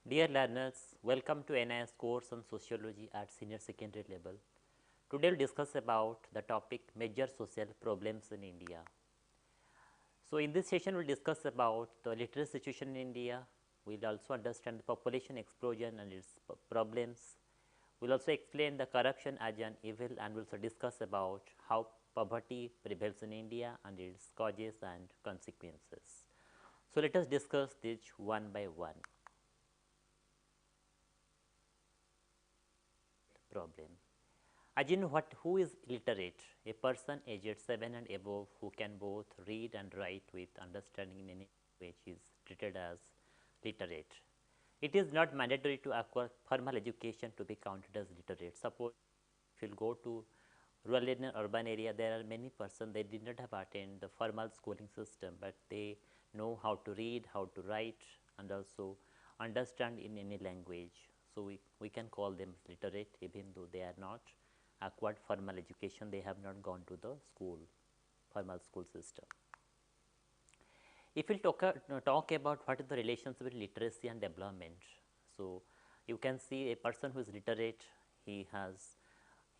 Dear learners, welcome to NIS course on Sociology at senior secondary level. Today we will discuss about the topic major social problems in India. So, in this session we will discuss about the literacy situation in India. We will also understand the population explosion and its problems. We will also explain the corruption as an evil, and we will also discuss about how poverty prevails in India and its causes and consequences. So, let us discuss this one by one. Problem. As you know, who is literate? A person aged 7 and above who can both read and write with understanding in any language is treated as literate. It is not mandatory to acquire formal education to be counted as literate. Suppose if you go to rural and urban area, there are many persons they did not have attained the formal schooling system, but they know how to read, how to write, and also understand in any language. So we can call them literate even though they are not acquired formal education, they have not gone to the school, formal school system. If we talk about what is the relations between literacy and development, so you can see a person who is literate, he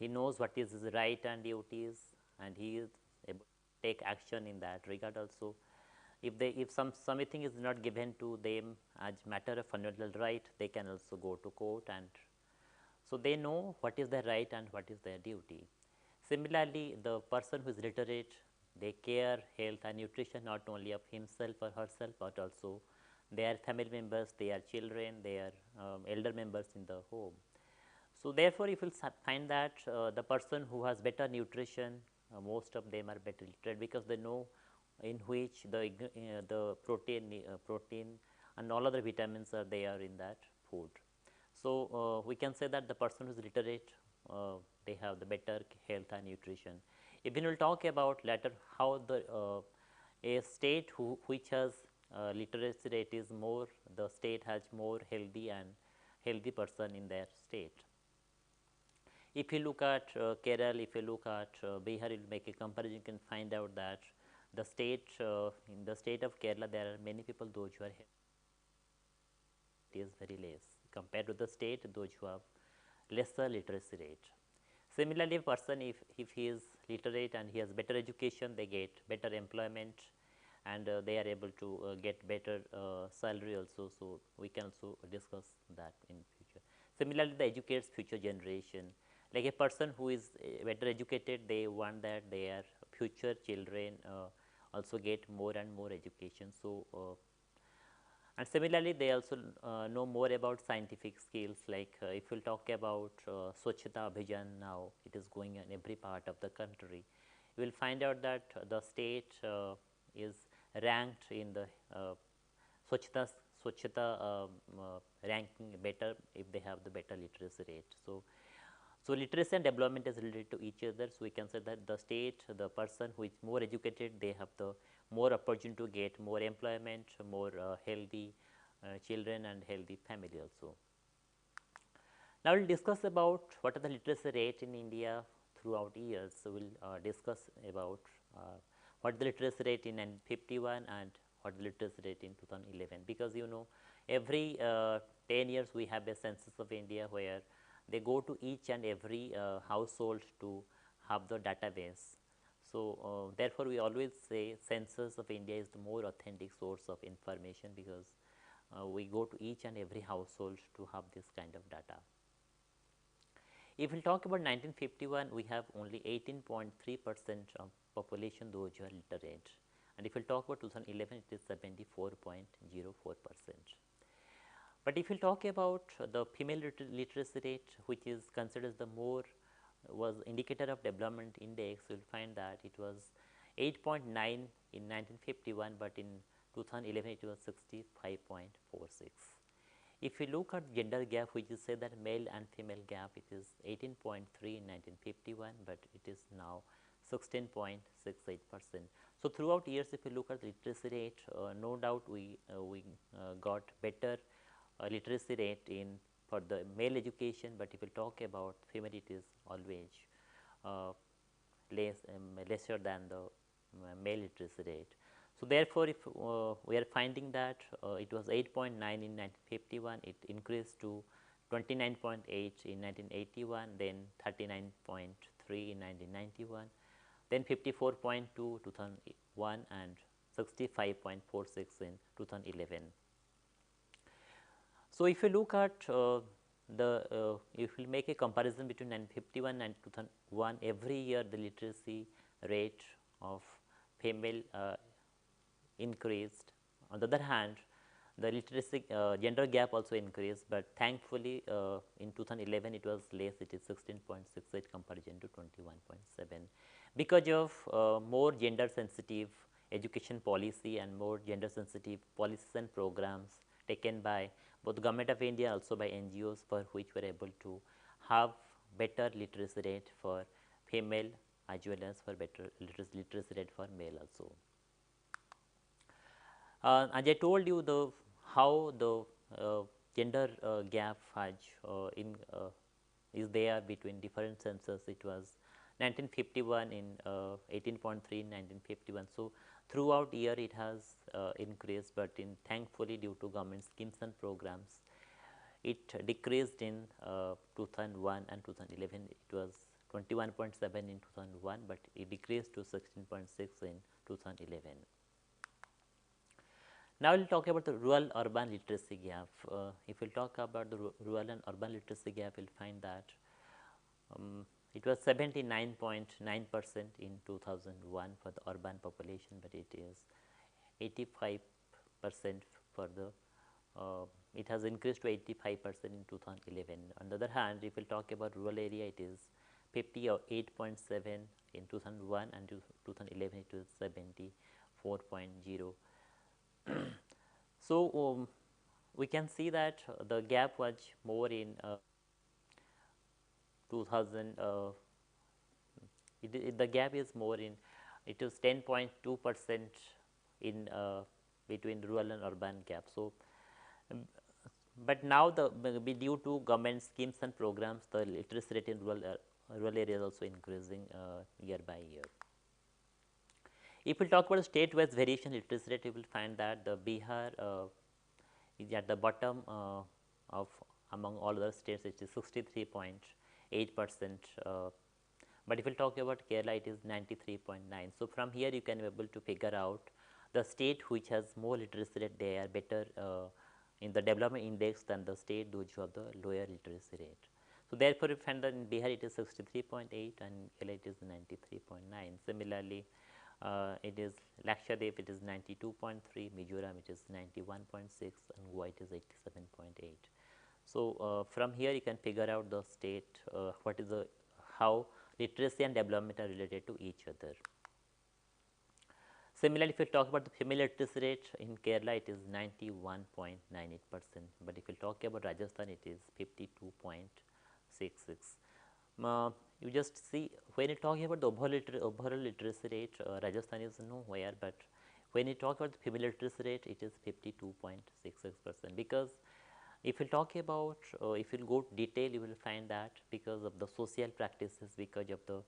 knows what is his right and duties, and he is able to take action in that regard also. If something is not given to them as matter of fundamental right, they can also go to court, and so they know what is their right and what is their duty. Similarly, the person who is literate, they care health and nutrition not only of himself or herself, but also their family members, their children, their elder members in the home. So therefore, you will find that the person who has better nutrition, most of them are better literate because they know in which the protein and all other vitamins are there in that food. So we can say that the person who is literate, they have the better health and nutrition. Even we will talk about later how the a state which has literacy rate is more, the state has more healthy person in their state. If you look at Kerala, if you look at Bihar, you will make a comparison, you can find out that the state in the state of Kerala, there are many people those who are it is very less compared to the state those who have lesser literacy rate. Similarly, a person if he is literate and he has better education, they get better employment, and they are able to get better salary also. So we can also discuss that in future. Similarly, the educates future generation. Like a person who is better educated, they want that their future children also get more and more education. So and similarly, they also know more about scientific skills, like if we will talk about Swachhata Abhijan now, it is going in every part of the country. You will find out that the state is ranked in the Swachhata ranking better if they have the better literacy rate. So literacy and development is related to each other. So we can say that the state, the person who is more educated, they have the more opportunity to get more employment, more healthy children and healthy family also. Now we will discuss about what are the literacy rate in India throughout years. So we will discuss about what is the literacy rate in 1951 and what is the literacy rate in 2011, because you know every 10 years we have a census of India where they go to each and every household to have the database. So therefore, we always say census of India is the more authentic source of information, because we go to each and every household to have this kind of data. If we talk about 1951, we have only 18.3% of population those who are literate, and if we talk about 2011, it is 74.04%. But if you talk about the female literacy rate, which is considered the more was indicator of development index, you will find that it was 8.9 in 1951, but in 2011 it was 65.46. If you look at gender gap, which is say that male and female gap, it is 18.3 in 1951, but it is now 16.68%. So throughout years, if you look at the literacy rate, no doubt we got better literacy rate in for the male education, but if you talk about female, it is always lesser than the male literacy rate. So, therefore, if we are finding that it was 8.9 in 1951, it increased to 29.8 in 1981, then 39.3 in 1991, then 54.2 2001 and 65.46 in 2011. So, if you look at if you make a comparison between 1951 and 2001, every year the literacy rate of female increased. On the other hand, the literacy gender gap also increased, but thankfully in 2011 it was less, it is 16.68 comparison to 21.7, because of more gender sensitive education policy and more gender sensitive policies and programs taken by both government of India also by NGOs, for which we are able to have better literacy rate for female as well as for better literacy rate for male also. As I told you, the how the gender gap has is there between different census. It was 1951 in 18.3 in 1951. So, throughout year it has increased, but in thankfully due to government schemes and programs, it decreased in 2001 and 2011. It was 21.7 in 2001, but it decreased to 16.6 in 2011. Now, we will talk about the rural urban literacy gap. If we talk about the rural and urban literacy gap, we will find that it was 79.9% in 2001 for the urban population, but it is 85% for the it has increased to 85% in 2011. On the other hand, if we talk about rural area, it is 58.7 in 2001 and 2011 it was 74.0. So, we can see that the gap was more in 2000, the gap is more in, it is 10.2% in between rural and urban gap. So, but now the due to government schemes and programs, the literacy rate in rural areas also increasing year by year. If we talk about state-wise variation literacy rate, you will find that the Bihar is at the bottom of among all other states, it is 63.8%. But if we talk about Kerala, it is 93.9. So, from here you can be able to figure out the state which has more literacy rate, they are better in the development index than the state which have the lower literacy rate. So, therefore, you find that in Bihar it is 63.8 and Kerala it is 93.9. Similarly, it is Lakshadweep, it is 92.3, Mizoram it is 91.6 and Goa it is 87.8. So, from here you can figure out the state what is the how literacy and development are related to each other. Similarly, if we talk about the female literacy rate in Kerala, it is 91.98%, but if we talk about Rajasthan, it is 52.66. You just see, when you talk about the overall literacy rate, Rajasthan is nowhere, but when you talk about the female literacy rate, it is 52.66%, because if you talk about, if you go detail, you will find that because of the social practices, because of the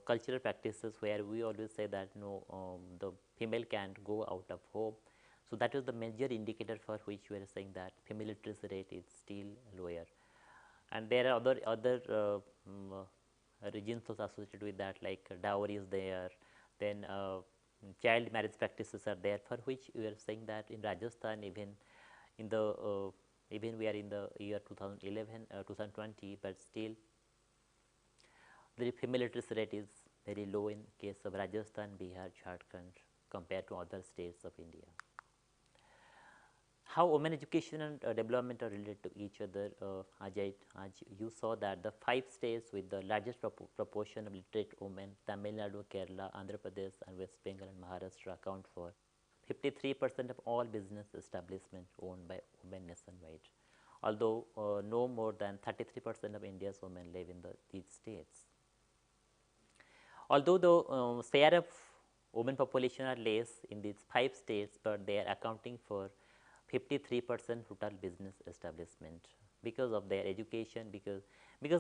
cultural practices, where we always say that no, the female can't go out of home. So, that is the major indicator for which we are saying that female literacy rate is still lower. And there are other regions also associated with that, like dowry is there, then child marriage practices are there, for which we are saying that in Rajasthan, even in the even we are in the year 2011 2020, but still the female literacy rate is very low in case of Rajasthan, Bihar, Jharkhand compared to other states of India. How women education and development are related to each other, as you saw that the 5 states with the largest proportion of literate women, Tamil Nadu, Kerala, Andhra Pradesh and West Bengal and Maharashtra, account for 53% of all business establishments owned by women nationwide, although no more than 33% of India's women live in these states. Although the share of women population are less in these 5 states, but they are accounting for 53% total business establishment because of their education, because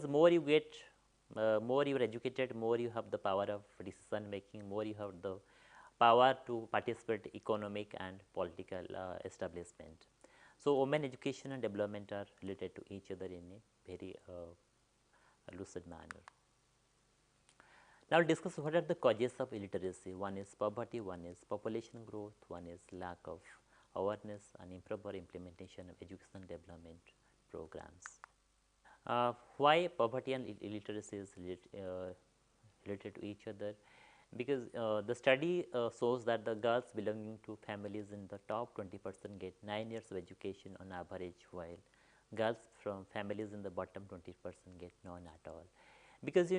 more you get, more you are educated, more you have the power of decision making, more you have the power to participate economic and political establishment. So, women education and development are related to each other in a very lucid manner. Now, discuss what are the causes of illiteracy. One is poverty, one is population growth, one is lack of awareness and improper implementation of education development programs. Why poverty and illiteracy is related to each other? Because the study shows that the girls belonging to families in the top 20% get 9 years of education on average, while girls from families in the bottom 20% get none at all. Because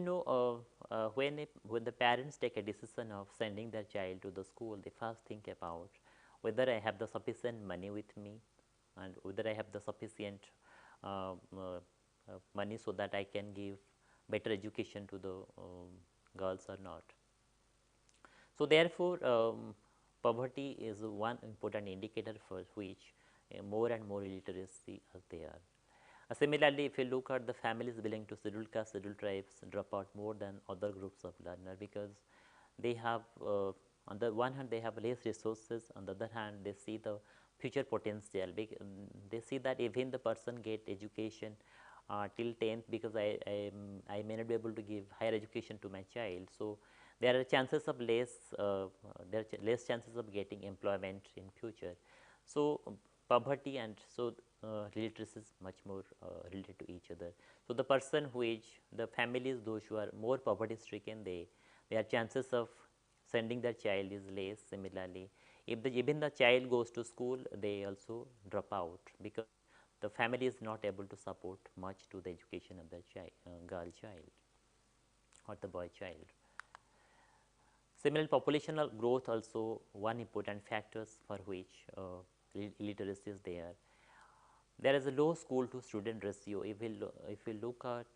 when the parents take a decision of sending their child to the school, they first think about whether I have the sufficient money with me and whether I have the sufficient money so that I can give better education to the girls or not. So, therefore, poverty is one important indicator for which more and more illiteracy is there. Similarly, if you look at the families belonging to scheduled caste, scheduled tribes drop out more than other groups of learner, because they have on the one hand they have less resources, on the other hand they see the future potential. They see that even the person get education till 10th, because I may not be able to give higher education to my child. So, there are chances of less chances of getting employment in future. So, poverty and literacy is much more related to each other. So, the person who is the families, those who are more poverty stricken, their chances of sending their child is less. Similarly, if even the child goes to school, they also drop out, because the family is not able to support much to the education of the girl child or the boy child. Similarly, populational growth also one important factors for which illiteracy is there. There is a low school to student ratio. If we look at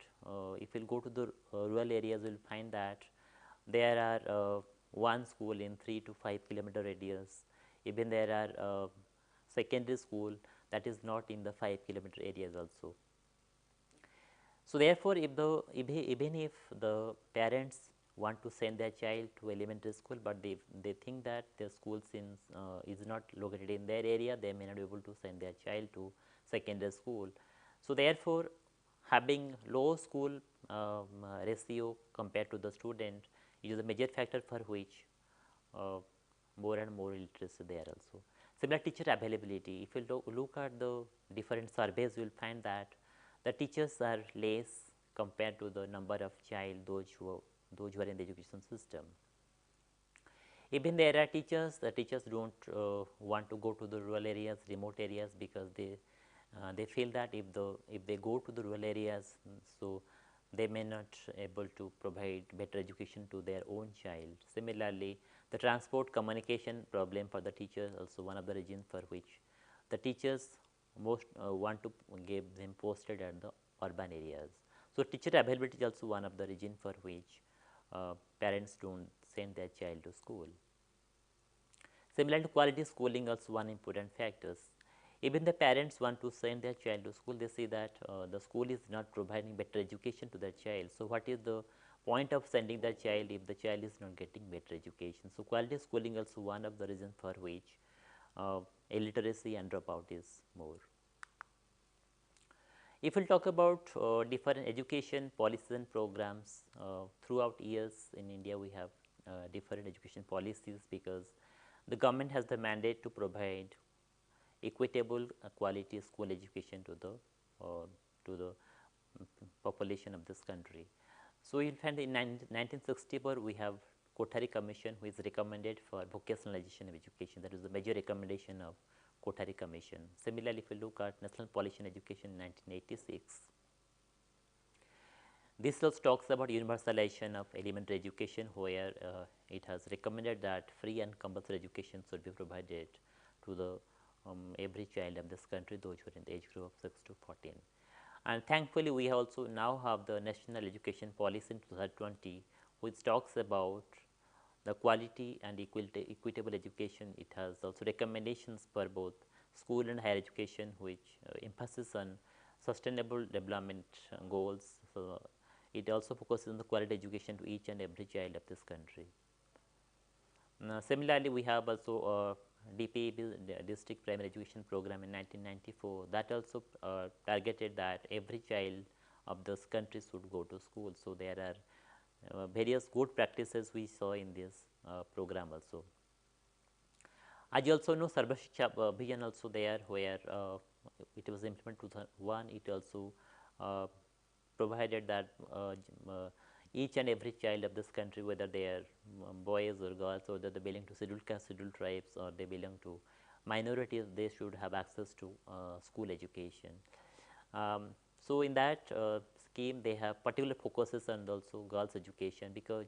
if we go to the rural areas, we will find that there are one school in 3 to 5 kilometer radius. Even there are secondary school that is not in the 5 kilometer areas also. So, therefore, even if the parents want to send their child to elementary school, but they think that their school since is not located in their area, they may not be able to send their child to secondary school. So, therefore, having low school ratio compared to the student is a major factor for which more and more literacy there also. Similar teacher availability. If you look at the different surveys, you will find that the teachers are less compared to the number of child those who are in the education system. Even there are teachers, the teachers don't want to go to the rural areas, remote areas, because they feel that if they go to the rural areas, so they may not able to provide better education to their own child. Similarly, the transport communication problem for the teachers also one of the reasons for which the teachers most want to give them posted at the urban areas. So, teacher availability is also one of the reasons for which parents don't send their child to school. Similarly, quality schooling also one important factors. Even the parents want to send their child to school, they see that the school is not providing better education to their child. So, what is the point of sending their child if the child is not getting better education? So, quality schooling also one of the reasons for which illiteracy and dropout is more. If we talk about different education policies and programs, throughout years in India we have different education policies, because the government has the mandate to provide equitable quality school education to the population of this country. So, you will find in 1964 we have Kothari Commission, who is recommended for vocationalization of education. That is the major recommendation of Kothari Commission. Similarly, if you look at National Policy on Education in 1986, this also talks about universalization of elementary education, where it has recommended that free and compulsory education should be provided to the every child of this country, those who are in the age group of 6 to 14. And thankfully, we also now have the National Education Policy in 2020, which talks about the quality and equitable education. It has also recommendations for both school and higher education, which emphasis on sustainable development goals. So, it also focuses on the quality education to each and every child of this country. Similarly, we have also DPEB, the District Primary Education Program in 1994, that also targeted that every child of this country should go to school. So, there are various good practices we saw in this program also. As you also know, Sarva Shiksha Abhiyan also there, where it was implemented 2001. It also uh, provided that each and every child of this country, whether they are boys or girls, or whether they belong to scheduled caste, scheduled tribes, or they belong to minorities, they should have access to school education. Um, so in that scheme, they have particular focuses on also girls' education, because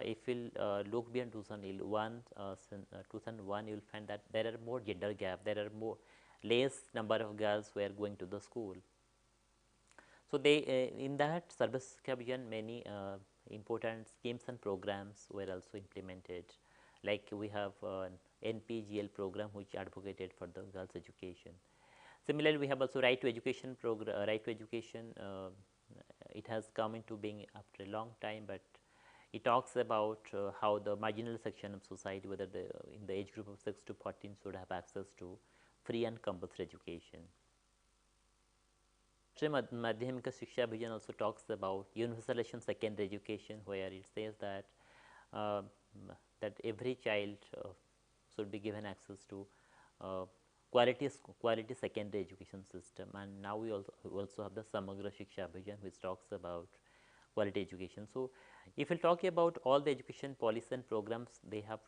if you look beyond 2001, you will find that there are more gender gap, there are more less number of girls who are going to the school. So, they in that service Abhiyan, many important schemes and programs were also implemented, like we have NPGL program, which advocated for the girls' education. Similarly, we have also right to education program. Right to education, it has come into being after a long time, but it talks about how the marginal section of society, whether in the age group of 6 to 14, should have access to free and compulsory education. Madhyamika Shiksha Abhiyan also talks about universalization secondary education, where it says that uh, that every child should be given access to uh, quality secondary education system. And now we also have the Samagra Shiksha Abhiyan, which talks about quality education. So, if we talk about all the education policies and programs, they have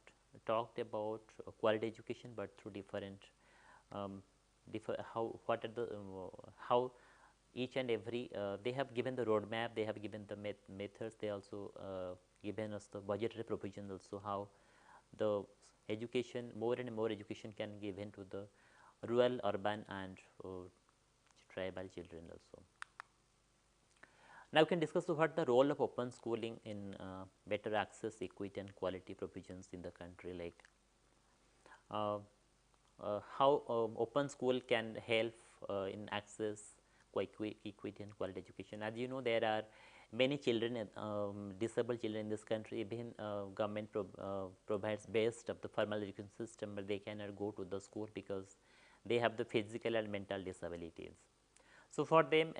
talked about quality education, but through different um, how what are the how each and every they have given the roadmap, they have given the methods, they also given us the budgetary provisions also, how the education, more and more education can be given to the rural, urban and tribal children also. Now we can discuss what the role of open schooling in better access, equity and quality provisions in the country, like uh, how open school can help in access, equity and quality education. As you know, there are many children, disabled children in this country. Even government provides best of the formal education system, but they cannot go to the school because they have the physical and mental disabilities. So for them,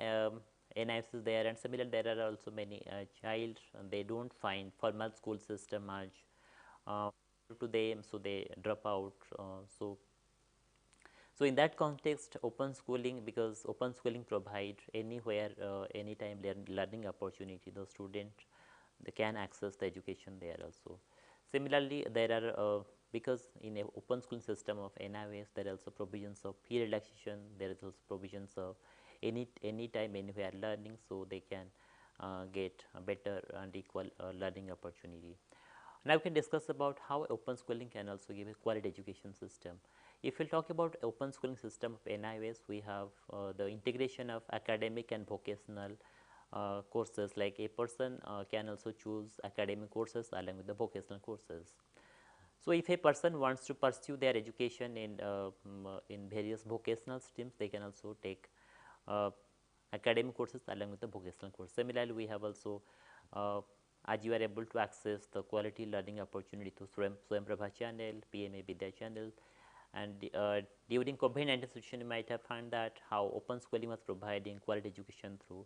NIFs is there, and similarly there are also many child, they don't find formal school system as uh, to them, so they drop out. So in that context, open schooling, because open schooling provide anywhere, anytime learning opportunity, the student, they can access the education there also. Similarly, there are because in a open schooling system of NIOS, there are also provisions of fee relaxation. There is also provisions of anytime anywhere learning, so they can get a better and equal learning opportunity. Now we can discuss about how open schooling can also give a quality education system. If we talk about open schooling system of NIOS, we have the integration of academic and vocational courses, like a person can also choose academic courses along with the vocational courses. So, if a person wants to pursue their education in various vocational streams, they can also take uh, academic courses along with the vocational course. Similarly, we have also as you are able to access the quality learning opportunity through Swayam Prabha channel, PMA Vidya channel, and during COVID-19 situation, you might have found that how open schooling was providing quality education through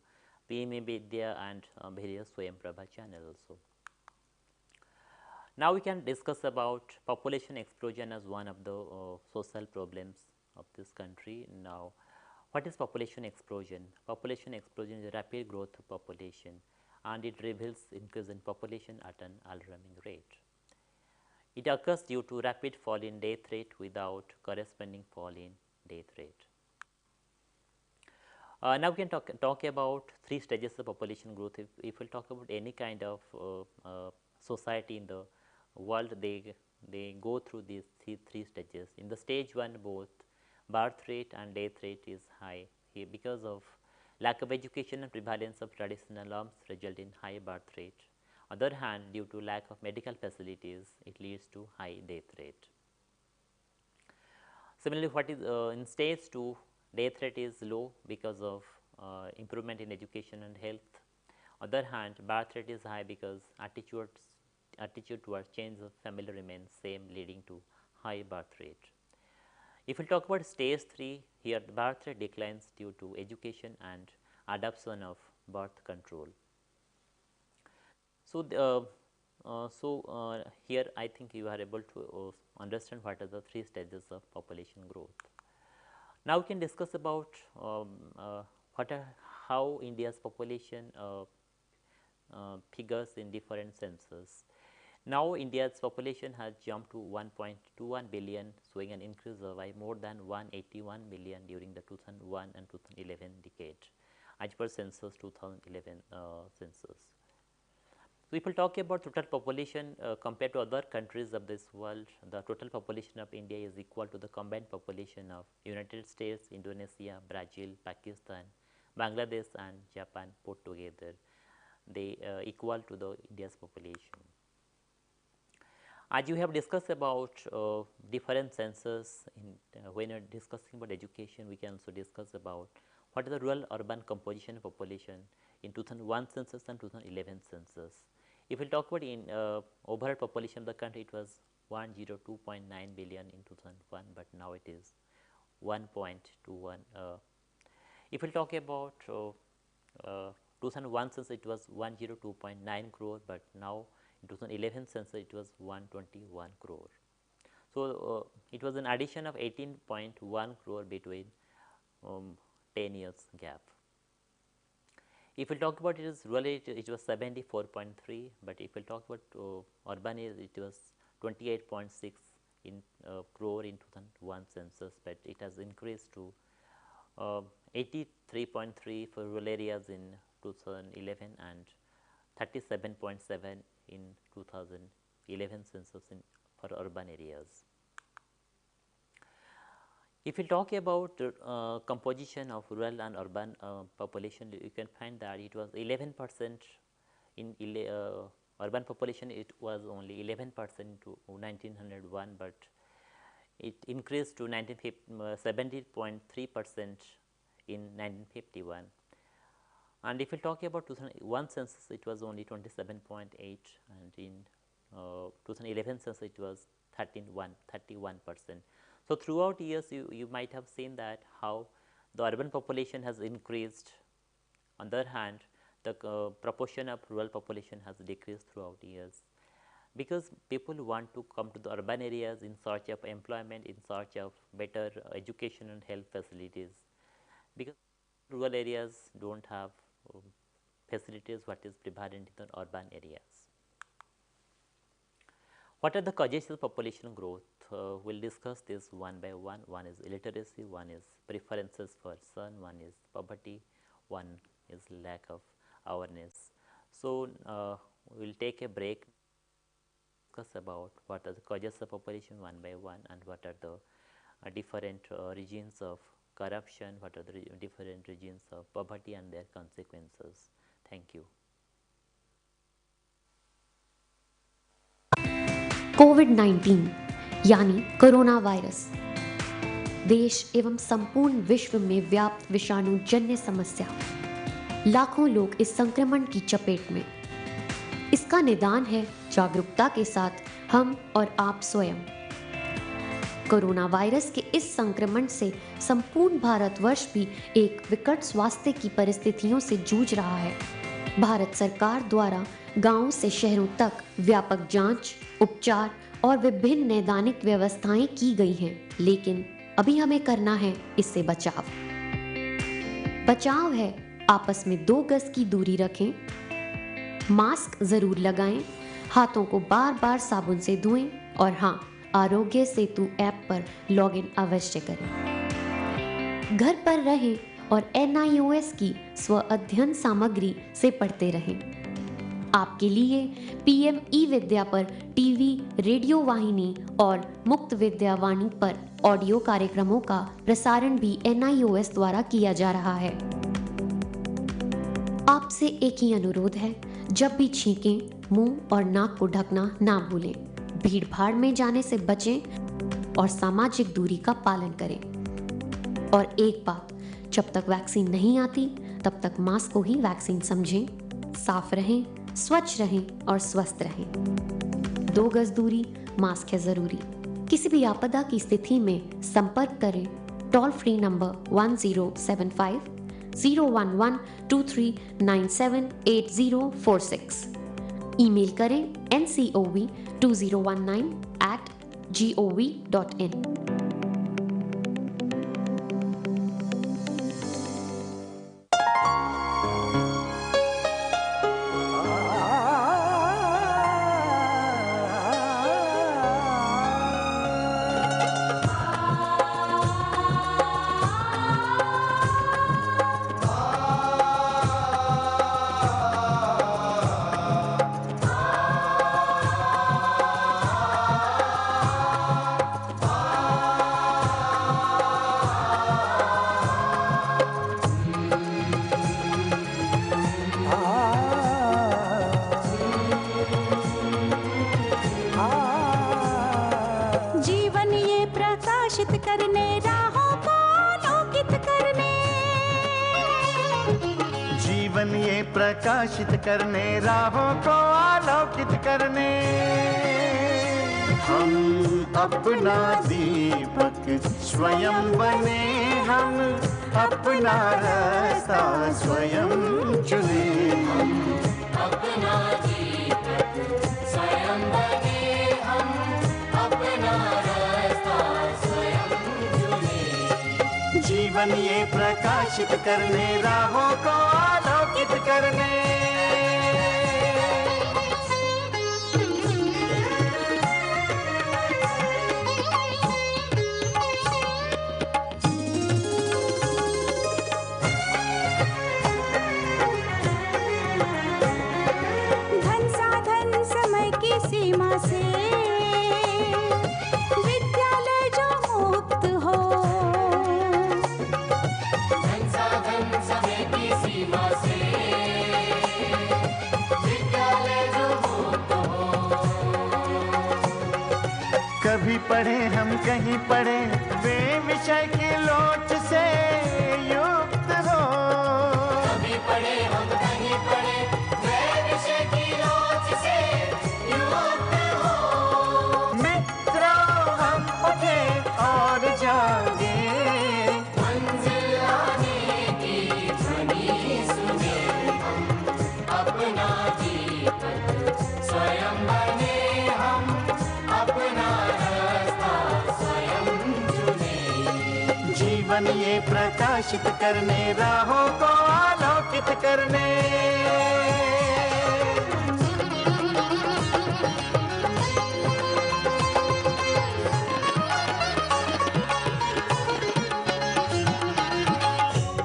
PMA Vidya and various Swayam Prabha channel also. Now we can discuss about population explosion as one of the social problems of this country. Now, what is population explosion? Population explosion is a rapid growth of population, and it reveals increase in population at an alarming rate. It occurs due to rapid fall in death rate without corresponding fall in death rate. Now we can talk about three stages of population growth. If we talk about any kind of society in the world, they go through these three stages. In the stage one, both birth rate and death rate is high. Here, because of lack of education and prevalence of traditional norms, result in high birth rate. Other hand, due to lack of medical facilities, it leads to high death rate. Similarly, what is in stage 2, death rate is low because of improvement in education and health. Other hand, birth rate is high because attitudes attitude towards change of family remains same, leading to high birth rate. If we talk about stage 3, here the birth rate declines due to education and adoption of birth control. So, here I think you are able to understand what are the 3 stages of population growth. Now we can discuss about how India's population figures in different census. Now India's population has jumped to 1.21 billion, showing an increase of by more than 181 million during the 2001 and 2011 decade, as per census 2011 census. So, if we talk about total population compared to other countries of this world, the total population of India is equal to the combined population of United States, Indonesia, Brazil, Pakistan, Bangladesh and Japan put together. They equal to the India's population. As you have discussed about different census, when you are discussing about education, we can also discuss about what is the rural urban composition of population in 2001 census and 2011 census. If we talk about in overall population of the country, it was 102.9 billion in 2001, but now it is 1.21. If we talk about 2001 census, it was 102.9 crore, but now in 2011 census it was 121 crore. So, it was an addition of 18.1 crore between 10 years gap. If we talk about its rural age, it was 74.3, but if we talk about urban age, it was 28.6 in crore in 2001 census, but it has increased to 83.3 for rural areas in 2011 and 37.7 in 2011 census for urban areas. If we talk about composition of rural and urban population, you can find that it was 11% in urban population, it was only 11% to 1901, but it increased to 70.3% in 1951. And if we talk about 2001 census, it was only 27.8, and in 2011 census it was 31%. So, throughout years you might have seen that how the urban population has increased. On the other hand, the proportion of rural population has decreased throughout years, because people want to come to the urban areas in search of employment, in search of better education and health facilities, because rural areas do not have facilities what is prevalent in the urban areas. What are the causes of population growth? We will discuss this one by one. One is illiteracy, one is preferences for son, one is poverty, one is lack of awareness. So, we will take a break, discuss about what are the causes of population one by one, and what are the different regions of corruption, what are the different regions of poverty and their consequences. Thank you. कोविड-19 यानी corona virus देश एवं संपूर्ण विश्व में व्याप्त विषाणुजन्य समस्या। लाखों लोग इस संक्रमण की चपेट में। इसका निदान है जागरूकता के साथ हम और आप स्वयं। कोरोना वायरस के इस संक्रमण से संपूर्ण भारतवर्ष भी एक विकट स्वास्थ्य की परिस्थितियों से जूझ रहा है। भारत सरकार द्वारा गांवों से शहरों तक व्यापक जांच, उपचार और विभिन्न नैदानिक व्यवस्थाएं की गई हैं, लेकिन अभी हमें करना है इससे बचाव। बचाव है आपस में 2 गज की दूरी रखें, मास्क जरूर लगाएं, हाथों को बार बार साबुन से धोएं और हाँ, आरोग्य सेतु ऐप पर लॉगिन अवश्य करें। घर पर रहें और NIOS की स्व अध्ययन सामग्री से पढ़ते रहें। आपके लिए PM ई-विद्या पर टीवी, रेडियो वाहिनी और मुक्त विद्या वाणी पर ऑडियो कार्यक्रमों का प्रसारण भी NIOS द्वारा किया जा रहा है। आपसे एक ही अनुरोध है, जब भी छींकें, मुंह और नाक को ढकना ना भूलें, भीड़ भाड़ में जाने से बचें और सामाजिक दूरी का पालन करें। और एक बात, जब तक वैक्सीन नहीं आती तब तक मास्क को ही वैक्सीन समझें। साफ रहें, स्वच्छ रहें और स्वस्थ रहें। 2 गज दूरी, मास्क है जरूरी। किसी भी आपदा की स्थिति में संपर्क करें टोल फ्री नंबर 1075 011 23978046। ईमेल करें ncov2019@gov.in। जीवन ये प्रकाशित करने, राहों को आलोकित करने। जीवन ये प्रकाशित करने, राहों को आलोकित करने। हम अपना दीपक स्वयं बने, हम अपना रास्ता स्वयं चुने। हम अपना दीपक स्वयं बने, हम अपना रास्ता स्वयं चुने। जीवन ये प्रकाशित करने, राहों को आलोकित करने। धन साधन समय की सीमा से विद्यालय जो मुक्त हो। धन साधन समय की सीमा से विद्यालय जो मुक्त हो। कभी पढ़े हम कहीं पढ़े, वे विषय की लोच से युक्त हो। कभी पढ़े हम कहीं पढ़े, वे विषय की लोच से युक्त हो। मित्रों हम उठे और जागे, मंजिल आने की ध्वनि सुने। हम अपना दीपक स्वयं बने, हम अपना रास्ता स्वयं चुने। जीवन ये प्रकाशित करने, राहों को आलोकित करने।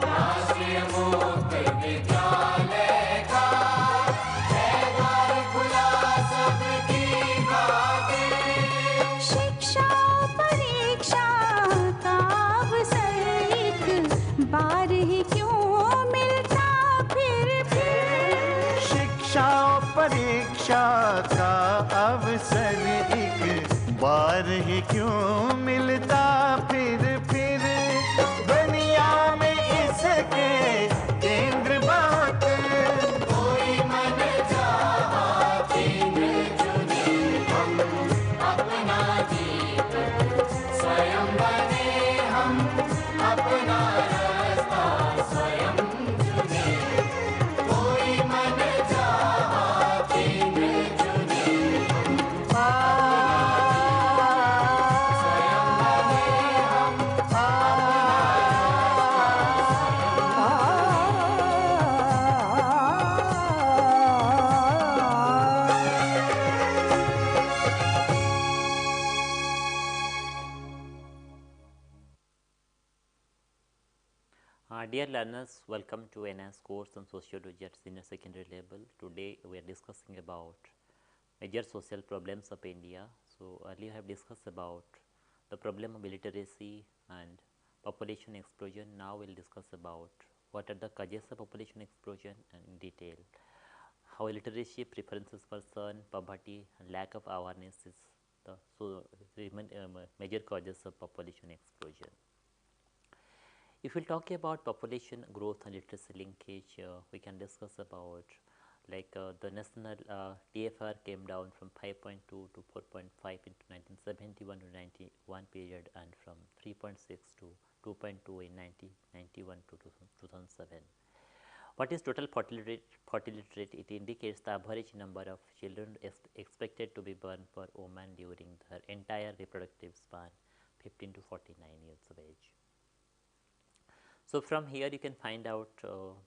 राष्ट्रीय मुक्त विद्यालय का है द्वार खुला सबकी खातिर। शिक्षा परीक्षा का अवसर एक बार ही क्यों मिलता फिर। शिक्षा और परीक्षा का अवसर एक बार ही क्यों मिलता फिर। दुनिया में इसके केंद्र बहुत, कोई मन चाहा केंद्र चुने। हम अपना दीपक स्वयं बने, हम अपना रास्ता स्वयं चुने। कोई मन चाहा केंद्र चुने। Dear learners, welcome to NS course on Sociology at senior secondary level. Today we are discussing about major social problems of India. So earlier I have discussed about the problem of illiteracy and population explosion. Now we will discuss about what are the causes of population explosion and in detail. How illiteracy, preferences for son, poverty and lack of awareness is the major causes of population explosion. If we talk about population growth and literacy linkage, we can discuss about like the national TFR came down from 5.2 to 4.5 into 1971 to 91 period, and from 3.6 to 2.2 in 1991 to 2007. What is total fertility rate? It indicates the average number of children expected to be born per woman during her entire reproductive span, 15 to 49 years of age. So from here you can find out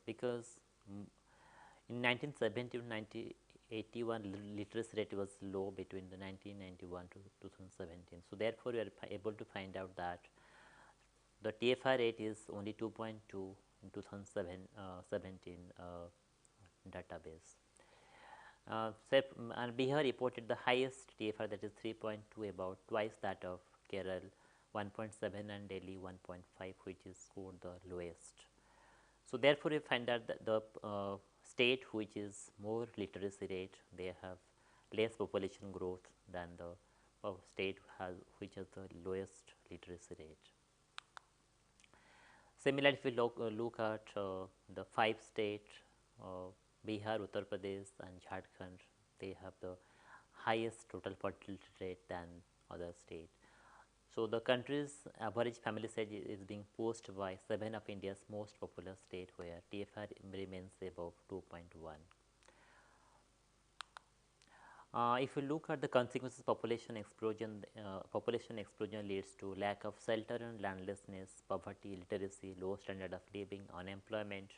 because in 1970 to 1981 literacy rate was low between the 1991 to 2017. So therefore we are able to find out that the TFR rate is only 2.2 in 2017 database. And Bihar reported the highest TFR, that is 3.2, about twice that of Kerala 1.7 and Delhi 1.5, which is scored the lowest. So therefore we find out that the state which is more literacy rate, they have less population growth than the state which has the lowest literacy rate. Similarly, if we look at the 5 states, Bihar, Uttar Pradesh and Jharkhand, they have the highest total fertility rate than other states. So the country's average family size is being posed by 7 of India's most populous states, where TFR remains above 2.1. If you look at the consequences, population explosion leads to lack of shelter and landlessness, poverty, illiteracy, low standard of living, unemployment,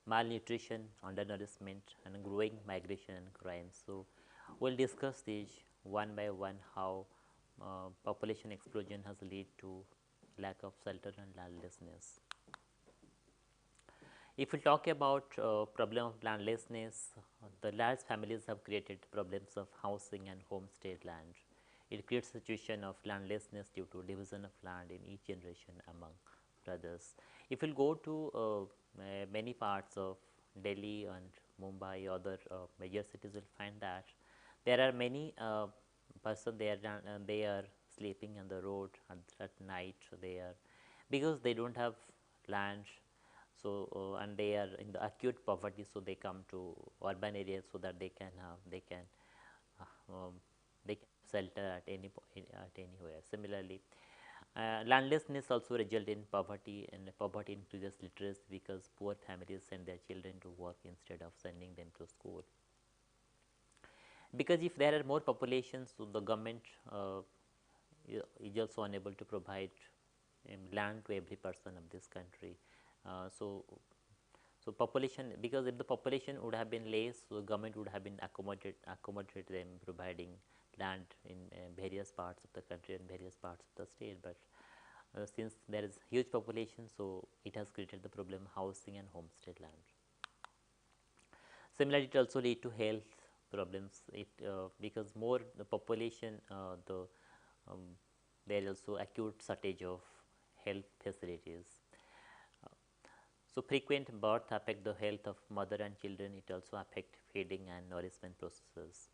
malnutrition, undernourishment, and growing migration and crime. So we'll discuss these one by one, how population explosion has led to lack of shelter and landlessness. If we talk about problem of landlessness, the large families have created problems of housing and homestead land. It creates a situation of landlessness due to division of land in each generation among brothers. If you go to many parts of Delhi and Mumbai, other major cities, will find that there are many persons they are sleeping on the road at night. They are, because they don't have land. So and they are in the acute poverty, so they come to urban areas so that they can shelter at anywhere. Similarly, landlessness also result in poverty, and poverty increases literacy because poor families send their children to work instead of sending them to school. Because if there are more populations, so the government is also unable to provide land to every person of this country. So population, because if the population would have been less, so government would have been accommodate them, providing land in various parts of the country and various parts of the state. But since there is huge population, so it has created the problem housing and homestead land. Similarly, it also lead to health problems. Because more the population, there is also acute shortage of health facilities. So frequent birth affect the health of mother and children. It also affect feeding and nourishment processes.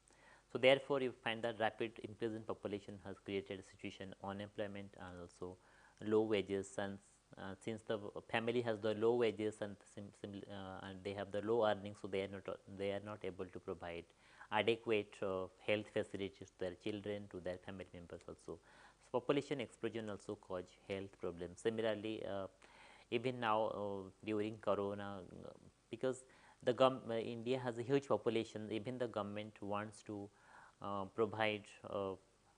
So therefore, you find that rapid increase in population has created a situation unemployment and also low wages. And since the family has the low wages and they have the low earnings, so they are not able to provide adequate health facilities to their children, to their family members also. So population explosion also cause health problems. Similarly, even now during corona, because the India has a huge population, even the government wants to provide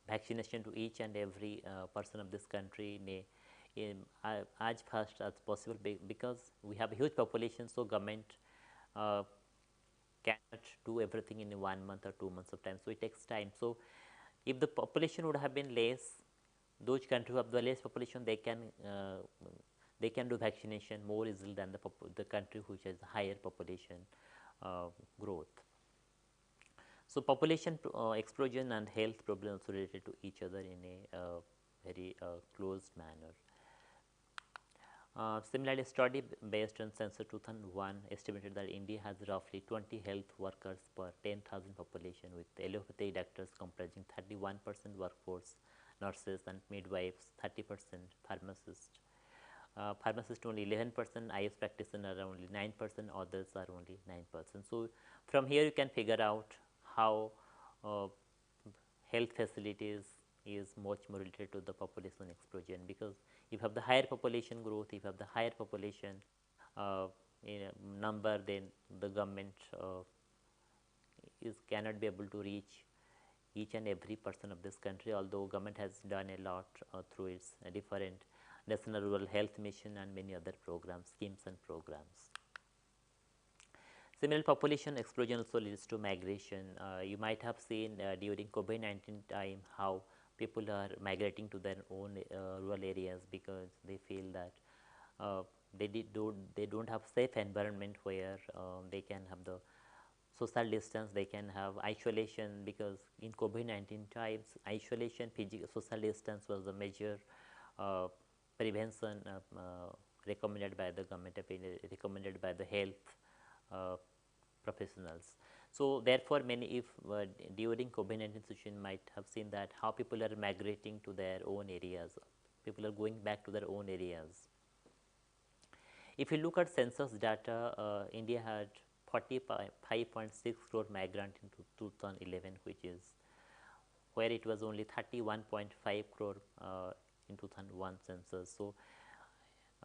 vaccination to each and every person of this country as fast as possible, because we have a huge population. So government cannot do everything in 1 month or 2 months of time, so it takes time. So if the population would have been less, those countries who have the less population, they can do vaccination more easily than the country which has higher population growth. So population explosion and health problems are related to each other in a very close manner. Similarly, a study based on census 2001 estimated that India has roughly 20 health workers per 10,000 population, with allopathic doctors comprising 31% workforce, nurses and midwives 30%, pharmacists pharmacist only 11%, IS practitioner are only 9%, others are only 9%. So, from here you can figure out how uh, health facilities is much more related to the population explosion, because if you have the higher population growth, if you have the higher population uh, in number, then the government is cannot be able to reach each and every person of this country, although government has done a lot through its different national rural health mission and many other programs, schemes and programs. Similar population explosion also leads to migration. You might have seen during COVID-19 time how people are migrating to their own rural areas, because they feel that uh, they don't have safe environment where they can have the social distance, they can have isolation, because in COVID-19 times isolation, social distance was the major uh, prevention recommended by the government, recommended by the health uh, professionals. So, therefore, many if during COVID-19 situation might have seen that how people are migrating to their own areas, people are going back to their own areas. If you look at census data, India had 45.6 crore migrant in 2011, which is where it was only 31.5 crore in 2001 census. So,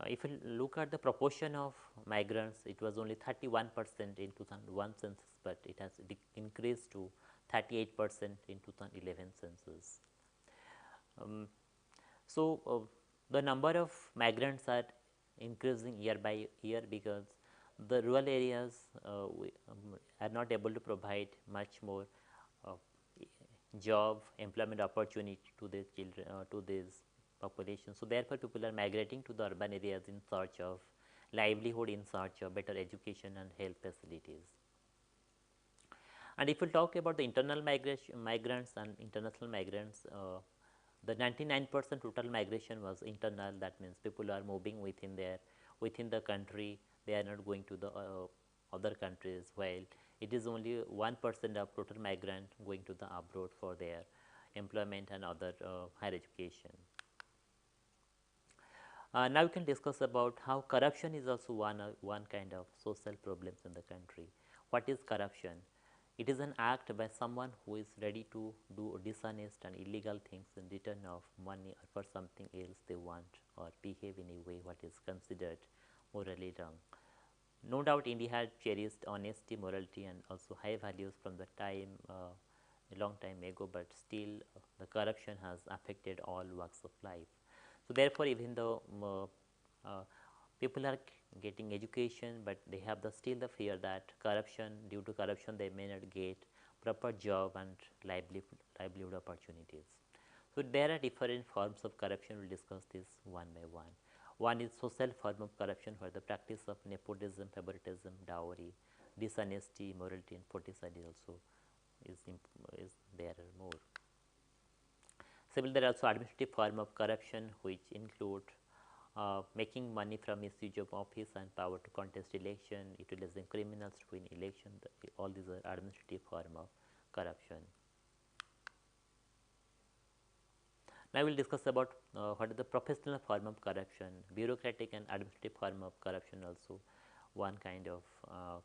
if you look at the proportion of migrants, it was only 31% in 2001 census, but it has increased to 38% in 2011 census. Um, so, the number of migrants are increasing year by year, because the rural areas are not able to provide much more uh, job employment opportunity to these children, to these population. So, therefore, people are migrating to the urban areas in search of livelihood, in search of better education and health facilities. And if we talk about the internal migration, migrants and international migrants, the 99% total migration was internal. That means people are moving within the country. They are not going to the other countries, while it is only 1% of total migrant going to the abroad for their employment and other higher education. Now we can discuss about how corruption is also one kind of social problems in the country. What is corruption? It is an act by someone who is ready to do dishonest and illegal things in return of money or for something else they want, or behave in a way what is considered morally wrong. No doubt India had cherished honesty, morality and also high values from the time a long time ago, but still the corruption has affected all walks of life. So, therefore, even though people are getting education, but they have still the fear that due to corruption they may not get proper job and livelihood opportunities. So, there are different forms of corruption. We will discuss this one by one. One is social form of corruption, where the practice of nepotism, favoritism, dowry, dishonesty, immorality and foeticide also is there are more. Similarly, there are also administrative form of corruption, which include making money from misuse of office and power to contest election, utilizing criminals to win election. All these are administrative form of corruption. Now, we will discuss about what is the professional form of corruption. Bureaucratic and administrative form of corruption also one kind of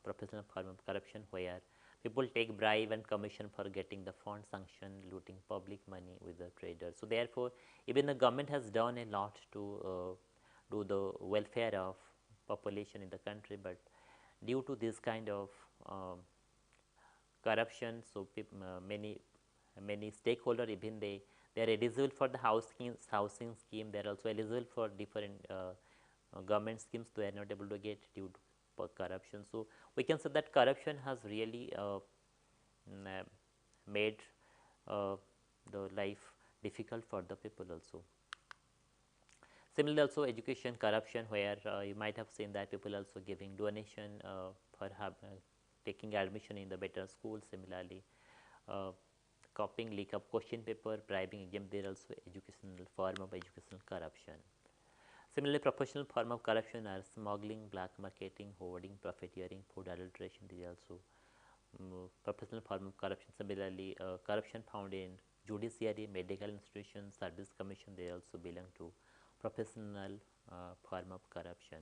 professional form of corruption, where people take bribe and commission for getting the fund sanction, looting public money with the traders. So, therefore, even the government has done a lot to do the welfare of population in the country, but due to this kind of corruption, so many stakeholders, even they are eligible for the housing scheme, they are also eligible for different government schemes, they are not able to get due to corruption. So, we can say that corruption has really made the life difficult for the people also. Similarly, also education corruption, where you might have seen that people also giving donation for taking admission in the better schools. Similarly, copying leak of question paper, bribing exam, there also educational form of educational corruption. Similarly, professional form of corruption are smuggling, black marketing, hoarding, profiteering, food adulteration. These are also professional form of corruption. Similarly, corruption found in judiciary, medical institutions, service commission, they also belong to professional form of corruption.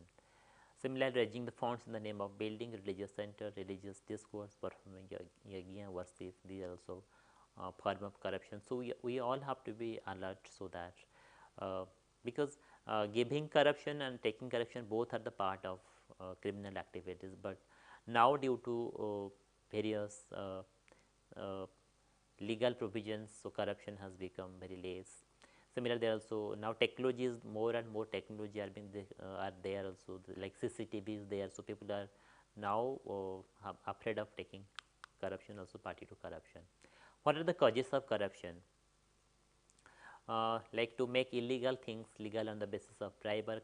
Similarly, raising the funds in the name of building religious center, religious discourse, performing yajna worship, these are also form of corruption. So we all have to be alert, so that because giving corruption and taking corruption both are the part of criminal activities, but now due to various legal provisions, so corruption has become very less. Similarly, also now technology is more and more technology are being are there also, like CCTV is there, so people are now afraid of taking corruption, also party to corruption. What are the causes of corruption? Like to make illegal things legal on the basis of bribe or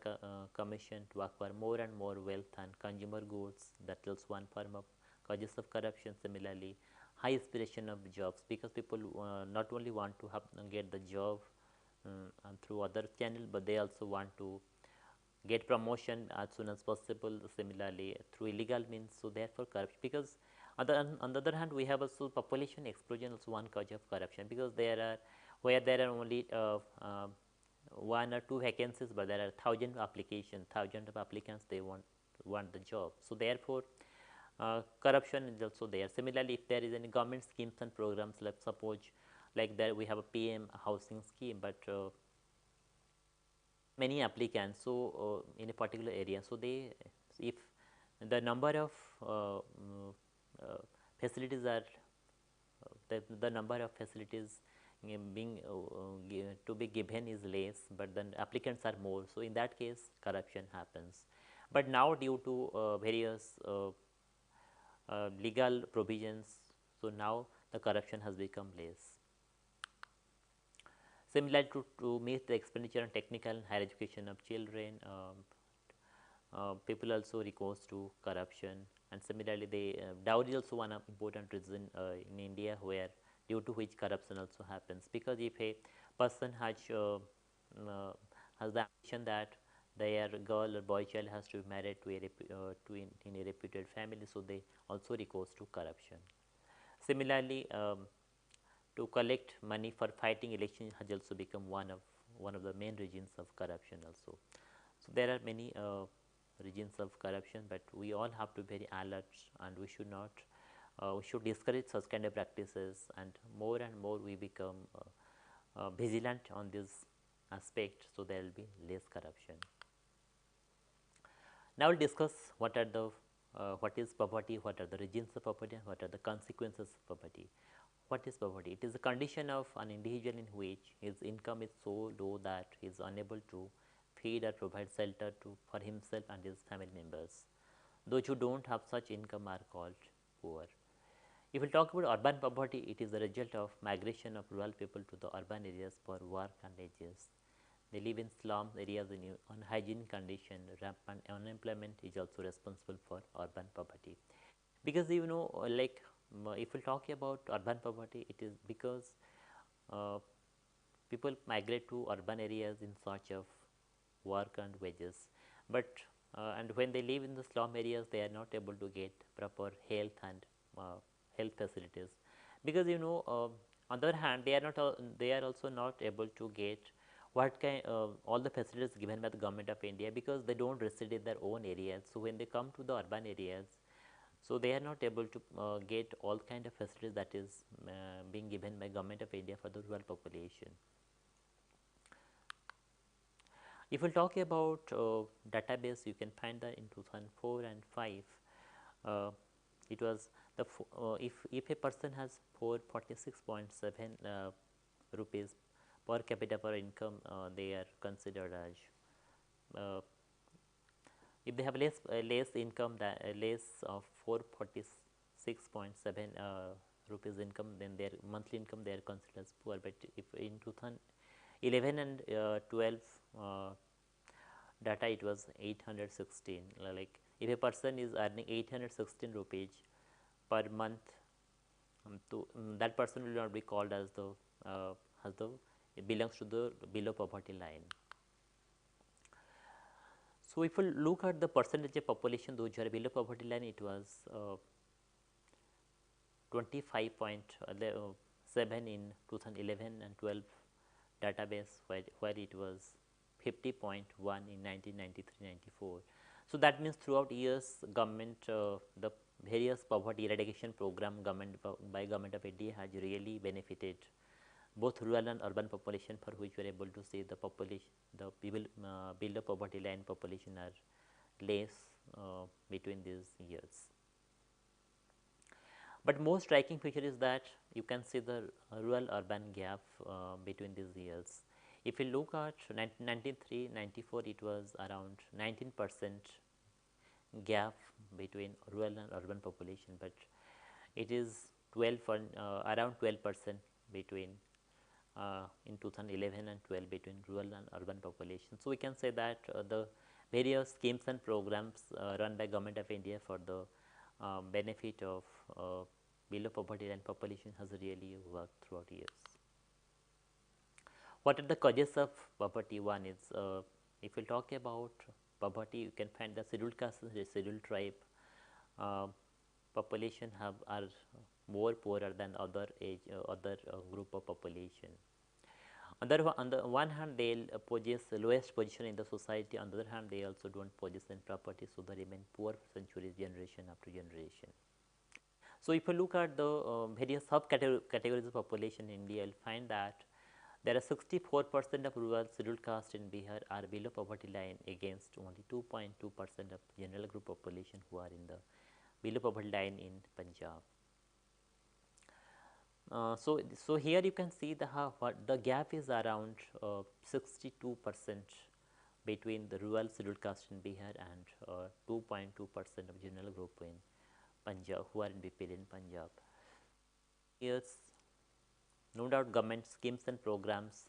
commission, to acquire more and more wealth and consumer goods, that is one form of causes of corruption. Similarly, high aspiration of jobs, because people not only want to have get the job and through other channel, but they also want to get promotion as soon as possible, similarly through illegal means. So therefore corruption, because on the other hand we have also population explosion, also one cause of corruption, because there are where there are only one or two vacancies, but there are thousand applications, thousand of applicants, they want the job. So therefore corruption is also there. Similarly, if there is any government schemes and programs, like suppose like that we have a PM housing scheme, but many applicants, so in a particular area, so they, if the number of facilities are the number of facilities being to be given is less, but then applicants are more, so in that case corruption happens. But now due to various legal provisions, so now the corruption has become less. Similarly, to meet the expenditure on technical and higher education of children, people also recourse to corruption. And similarly, the dowry is also one important reason in India, where due to which corruption also happens. Because if a person has the ambition that their girl or boy child has to be married to in a reputed family, so they also recourse to corruption. Similarly, to collect money for fighting election has also become one of the main regions of corruption also. So there are many regions of corruption, but we all have to be very alert, and we should not we should discourage such kind of practices, and more we become vigilant on this aspect, so there will be less corruption. Now we'll discuss what are the what is poverty, what are the regions of poverty, and what are the consequences of poverty. What is poverty? It is a condition of an individual in which his income is so low that he is unable to feed or provide shelter for himself and his family members. Those who don't have such income are called poor. If we talk about urban poverty, it is the result of migration of rural people to the urban areas for work and wages. They live in slum areas in unhygienic condition. Rampant unemployment is also responsible for urban poverty. Because like if we talk about urban poverty, it is because uh, people migrate to urban areas in search of work and wages, but and when they live in the slum areas, they are not able to get proper health and health facilities, because on the other hand, they are also not able to get what kind all the facilities given by the government of India, because they don't reside in their own areas. So when they come to the urban areas, so they are not able to get all kind of facilities that is being given by government of India for the rural population. If we talk about database, you can find that in 2004 and 5, it was the if a person has 446.7 rupees per capita per income, they are considered as if they have less income, less of 446.7 rupees income, then their monthly income they are considered as poor. But if in 2011 and 12 data, it was 816. Like if a person is earning 816 rupees per month, that person will not be called as the it belongs to the below poverty line. So if we look at the percentage of population those who are below poverty line, it was 25.7 in 2011 and 12 database, where it was 50.1 in 1993-94. So that means throughout years, government, the various poverty eradication program by government of India has really benefited both rural and urban population, for which we are able to see the population, the people below poverty line population are less between these years. But most striking feature is that you can see the rural urban gap between these years. If you look at 1993-94, it was around 19% gap between rural and urban population, but it is 12 around 12% between in 2011 and 12 between rural and urban population. So we can say that the various schemes and programs run by Government of India for the benefit of below poverty line population has really worked throughout years. What are the causes of poverty? One is, if we talk about poverty, you can find the scheduled caste and scheduled tribe population are more poorer than other group of population. On the one hand, they possess the lowest position in the society. On the other hand, they also don't possess any property, so they remain poor for centuries, generation after generation. So if you look at the various subcategories of population in India, you'll find that there are 64% of rural scheduled caste in Bihar are below poverty line against only 2.2% of general group population who are in the below poverty line in Punjab. So here you can see what the gap is around 62% between the rural scheduled caste in Bihar and 2.2% of general group in Punjab who are in BPL in Punjab. Yes, no doubt government schemes and programs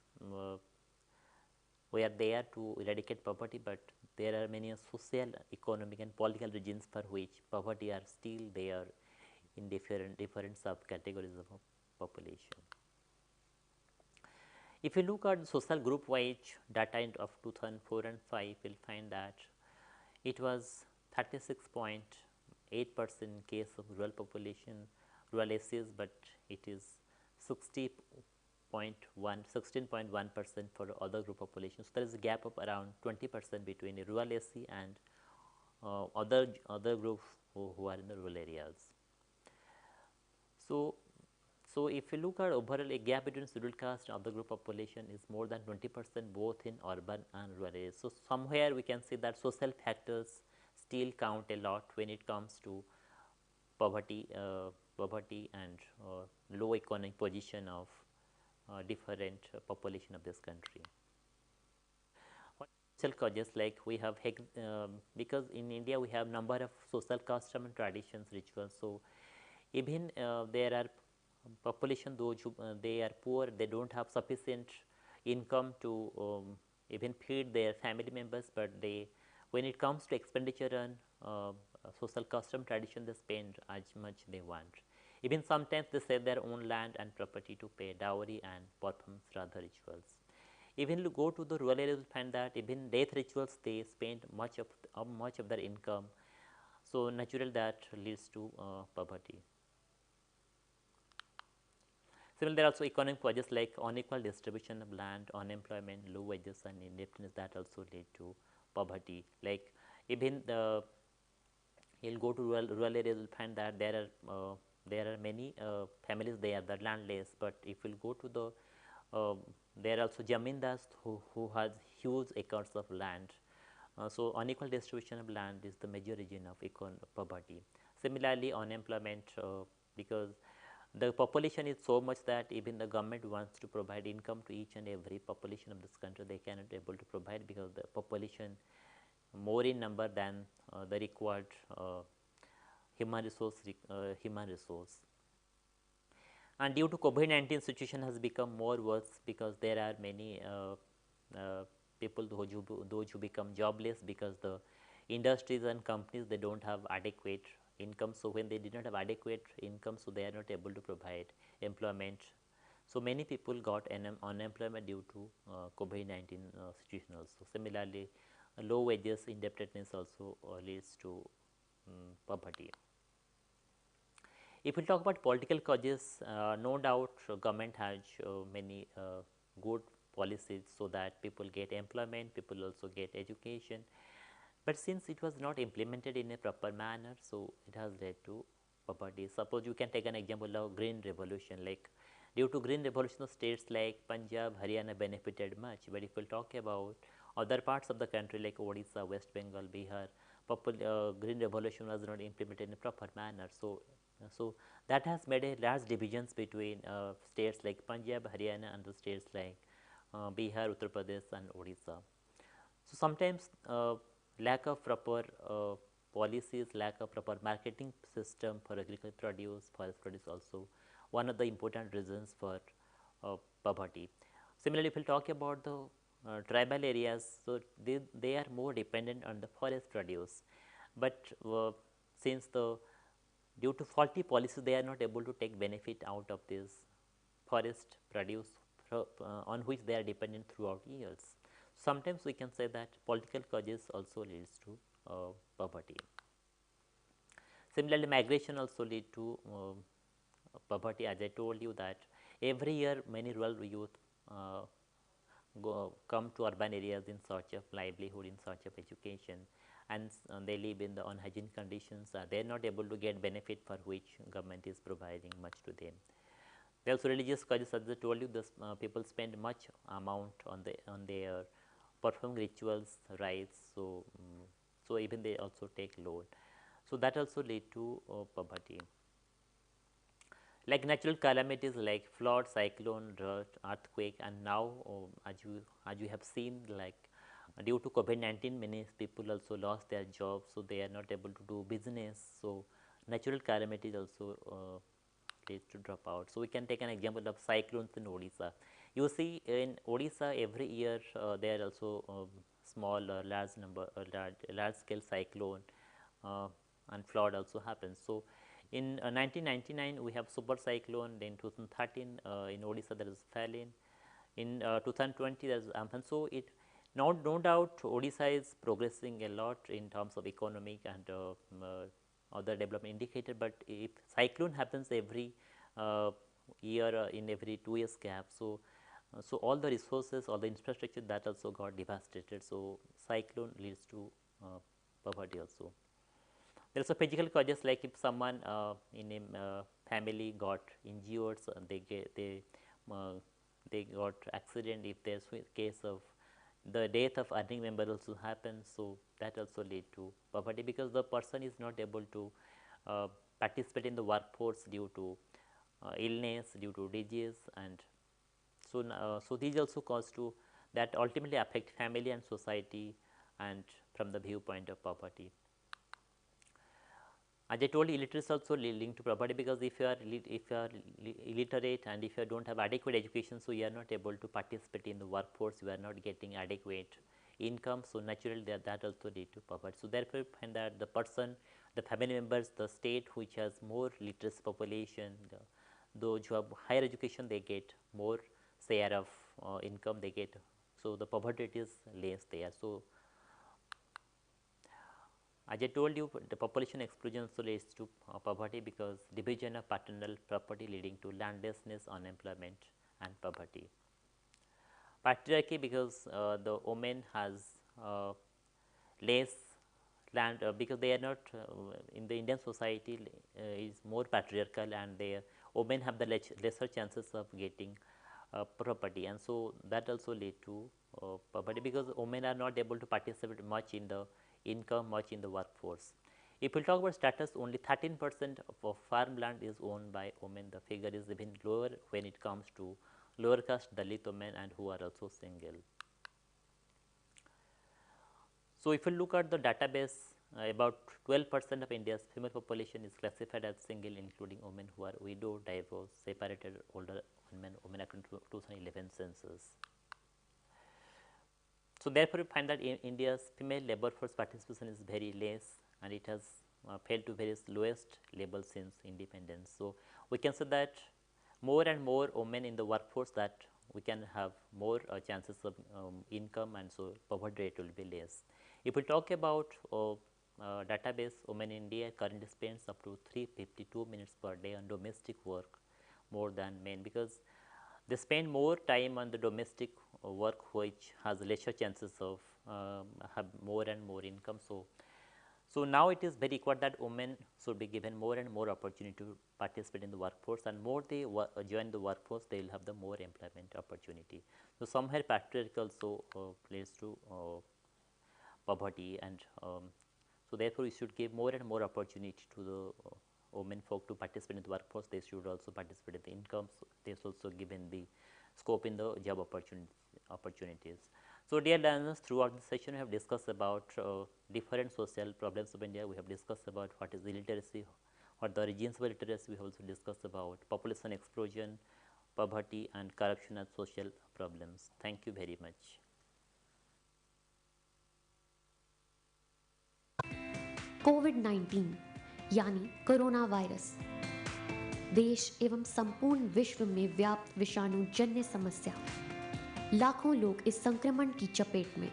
were there to eradicate poverty, but there are many social, economic and political reasons for which poverty are still there in different subcategories of population. If you look at social group wise data of 2004 and 5, you will find that it was 36.8% in case of rural population, rural ACs, but it is 16.1% for other group population. So there is a gap of around 20% between a rural AC and other groups who are in the rural areas. So if you look at overall, a gap between scheduled caste and other group population is more than 20% both in urban and rural areas. So somewhere we can see that social factors still count a lot when it comes to poverty and low economic position of different population of this country. What social causes, like we have because in India we have number of social custom and traditions, rituals. So even there are population those who they are poor, they don't have sufficient income to even feed their family members, but they, when it comes to expenditure on social custom tradition, they spend as much they want. Even sometimes they sell their own land and property to pay dowry and perform Shraddha rituals. Even you go to the rural areas, you find that even death rituals they spend much of their income. So natural that leads to poverty. Similarly, there are also economic causes like unequal distribution of land, unemployment, low wages and indebtedness that also lead to poverty. Like even you'll go to rural areas, you'll find that there are many families there, the landless, but if you'll go to the there are also jamindars who has huge acres of land. So unequal distribution of land is the major reason of poverty. Similarly, unemployment because the population is so much that even the government wants to provide income to each and every population of this country, they cannot able to provide because the population more in number than the required human resource. And due to COVID-19 situation has become more worse because there are many people those who become jobless because the industries and companies they don't have adequate income. So when they did not have adequate income, so they are not able to provide employment. So many people got unemployment due to COVID-19 situation also. Similarly, low wages, indebtedness also leads to poverty. If we talk about political causes, no doubt government has many good policies so that people get employment, people also get education. But since it was not implemented in a proper manner, so it has led to poverty. Suppose you can take an example of green revolution. Like due to green revolution, states like Punjab, Haryana benefited much. But if we will talk about other parts of the country like Odisha, West Bengal, Bihar, green revolution was not implemented in a proper manner. So that has made a large divisions between states like Punjab, Haryana, and the states like Bihar, Uttar Pradesh, and Odisha. So sometimes lack of proper policies, lack of proper marketing system for agricultural produce, forest produce also one of the important reasons for poverty. Similarly, if we talk about the tribal areas, so they are more dependent on the forest produce, but since the due to faulty policies, they are not able to take benefit out of this forest produce on which they are dependent throughout years. Sometimes we can say that political causes also leads to poverty. Similarly, migration also lead to poverty. As I told you that every year many rural youth uh, come to urban areas in search of livelihood, in search of education, and they live in the unhygienic conditions. They are not able to get benefit for which government is providing much to them. There are also religious causes, as I told you, this, people spend much amount on their performing rituals, rites. So even they also take loan. So that also lead to poverty. Like natural calamities like flood, cyclone, drought, earthquake, and now as you have seen, like due to COVID-19, many people also lost their jobs, so they are not able to do business. So natural calamities also leads to drop out. So we can take an example of cyclones in Odisha. You see, in Odisha every year there are also small or large scale cyclone and flood also happens. So in 1999 we have super cyclone. Then 2013 in Odisha there is Falin. In 2020 there is Amphan. So it no doubt Odisha is progressing a lot in terms of economic and other development indicator. But if cyclone happens every year in every 2 years gap, so all the resources, all the infrastructure, that also got devastated. So cyclone leads to poverty also. There are also physical causes, like if someone in a family got injured, so uh, they got accident. If there's a case of the death of earning member also happens, so that also lead to poverty, because the person is not able to participate in the workforce due to illness, due to disease, and so these also cause to that ultimately affect family and society, and from the viewpoint of poverty. As I told you, illiteracy also linked to poverty, because if you are illiterate and if you don't have adequate education, so you are not able to participate in the workforce, you are not getting adequate income, so naturally that also lead to poverty. So therefore, find that the person, the family members, the state which has more literacy population, those who have higher education, they get more share of income they get. So the poverty is less there. So as I told you, the population explosion also leads to poverty, because division of paternal property leading to landlessness, unemployment, and poverty. Patriarchy, because the woman has uh, less land, because they are not in the Indian society is more patriarchal, and the women have the lesser chances of getting property, and so that also lead to poverty, because women are not able to participate much in the income, much in the workforce. If we talk about status, only 13% of farmland is owned by women. The figure is even lower when it comes to lower caste Dalit women and who are also single. So if you look at the database, about 12% of India's female population is classified as single, including women who are widowed, divorced, separated, older women according to 2011 census. So therefore, we find that in India's female labor force participation is very less, and it has fell to very lowest level since independence. So we can say that more and more women in the workforce, that we can have more chances of income, and so poverty rate will be less. If we talk about database, women in India currently spends up to 352 minutes per day on domestic work more than men, because they spend more time on the domestic work which has lesser chances of have more and more income. So now it is very required that women should be given more and more opportunity to participate in the workforce, and more they join the workforce, they will have the more employment opportunity. So somewhere patriarchy also plays to poverty, and so therefore we should give more and more opportunity to the women folk to participate in the workforce. They should also participate in the incomes. They should also given the scope in the job opportunities. So dear learners, throughout the session we have discussed about different social problems of India. We have discussed about what is illiteracy, what the origins of illiteracy. We have also discussed about population explosion, poverty and corruption as social problems. Thank you very much. कोविड-19 यानी corona virus देश एवं संपूर्ण विश्व में व्याप्त विषाणु जन्य समस्या। लाखों लोग इस संक्रमण की चपेट में।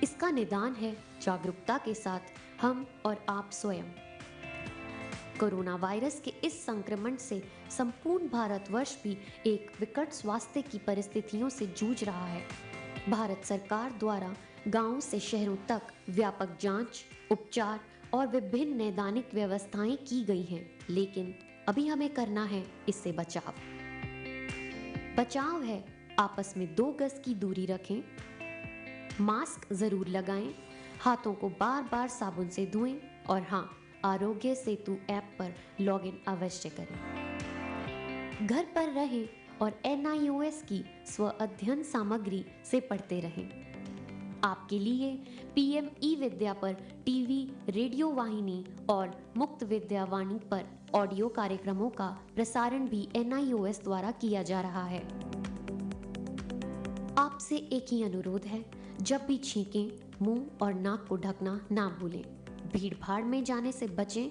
इसका निदान है जागरूकता के साथ हम और आप स्वयं। कोरोना वायरस के इस संक्रमण से संपूर्ण भारतवर्ष भी एक विकट स्वास्थ्य की परिस्थितियों से जूझ रहा है। भारत सरकार द्वारा गांवों से शहरों तक व्यापक जांच, उपचार और विभिन्न नैदानिक व्यवस्थाएं की गई हैं, लेकिन अभी हमें करना है इससे बचाव। बचाव है आपस में 2 गज की दूरी रखें, मास्क जरूर लगाएं, हाथों को बार-बार साबुन से धोएं और हाँ, आरोग्य सेतु ऐप पर लॉगिन अवश्य करें। घर पर रहें और NIOS की स्व अध्ययन सामग्री से पढ़ते रहें। आपके लिए PM ई-विद्या पर टीवी, रेडियो वाहिनी और मुक्त विद्या वाणी पर ऑडियो कार्यक्रमों का प्रसारण भी NIOS द्वारा किया जा रहा है। आपसे एक ही अनुरोध है, जब भी छींकें, मुंह और नाक को ढकना ना भूलें। भीड़ भाड़ में जाने से बचें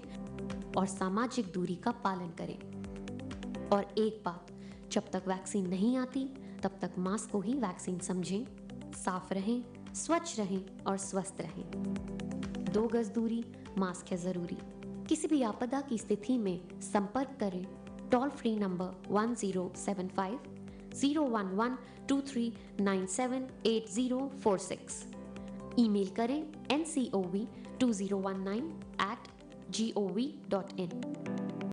और सामाजिक दूरी का पालन करें। और एक बात, जब तक वैक्सीन नहीं आती तब तक मास्क को ही वैक्सीन समझें। साफ रहें, स्वच्छ रहें और स्वस्थ रहें। 2 गज दूरी, मास्क है जरूरी। किसी भी आपदा की स्थिति में संपर्क करें टोल फ्री नंबर 1075 011 23978046। ईमेल करें ncov2019@gov.in।